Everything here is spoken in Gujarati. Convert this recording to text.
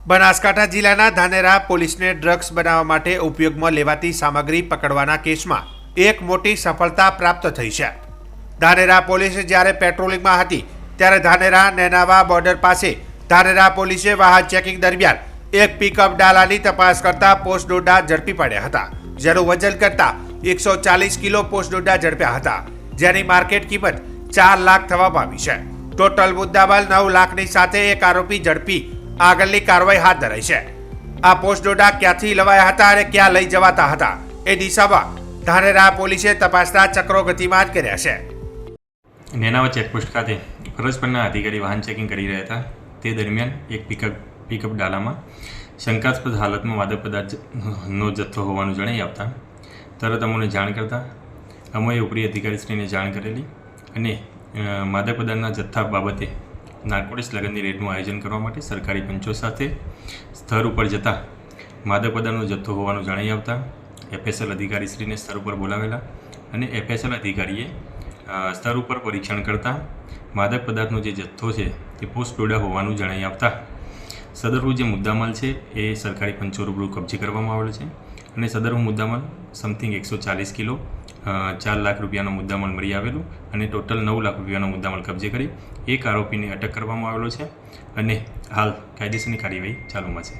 બનાસકાંઠા જિલ્લાના ધાનેરા પોલીસને ડ્રગ્સ બનાવવા માટે ઉપયોગમાં લેવાતી સામગ્રી પકડવાના કેસમાં એક મોટી સફળતા પ્રાપ્ત થઈ છે। ધાનેરા પોલીસ જ્યારે પેટ્રોલિંગમાં હતી ત્યારે ધાનેરા નેનાવા બોર્ડર પાસે ધાનેરા પોલીસે વાહન ચેકિંગ દરમિયાન એક પિકઅપ ડાલાની તપાસ કરતા પોસ્ટ ડોડા ઝડપી પાડ્યા હતા, જેનું વજન કરતા 140 કિલો પોસ્ટ ડોડા ઝડપ્યા હતા, જેની માર્કેટ કિંમત 4 લાખ થવા પામી છે। ટોટલ મુદ્દામાલ 9 લાખની સાથે એક આરોપી ઝડપી આગળની કાર્યવાહી હાથ ધરાઈ છે। આ પોસ્ટ ડોડા ક્યાંથી લવાયા હતા અને ક્યાં લઈ જવાતા હતા એ દિશામાં ધાનેરા પોલીસે તપાસના ચક્રો ગતિમાન કર્યા છે। નેનાવા ચેકપોસ્ટ ખાતે ફરજ પરના અધિકારી વાહન ચેકિંગ કરી રહ્યા હતા। તે દરમિયાન એક પિકઅપ ડાલામાં શંકાસ્પદ હાલતમાં માદક પદાર્થનો જથ્થો હોવાનું જણાઈ આવતા તરત અમોને જાણ કરતા અમોએ ઉપરી અધિકારીશ્રીને જાણ કરેલી અને માદક પદાર્થના જથ્થા બાબતે નાર્કોટિક્સ લગનની રેડનું આયોજન કરવા માટે સરકારી પંચો સાથે સ્થળ ઉપર જતા માદક પદાર્થનો જથ્થો હોવાનું જણાઈ આવતા એફએસએલ અધિકારીશ્રીને સ્થળ ઉપર બોલાવેલા અને એફએસએલ અધિકારીએ સ્થળ ઉપર પરીક્ષણ કરતા માદક પદાર્થનો જે જથ્થો છે તે પોસ્ટ ડોડા હોવાનું જણાઈ આવતા સદરનું જે મુદ્દામાલ છે એ સરકારી પંચો રૂબરૂ કબજે કરવામાં આવેલો છે અને સદરનું મુદ્દામાલ સમથિંગ 140 કિલો 4 લાખ રૂપિયાનો મુદ્દામાલ મળી આવેલું અને ટોટલ 9 લાખ રૂપિયાનો મુદ્દામાલ કબજે કરી એક આરોપીને અટક કરવામાં આવેલો છે અને હાલ કાયદેસરની કાર્યવાહી ચાલુમાં છે।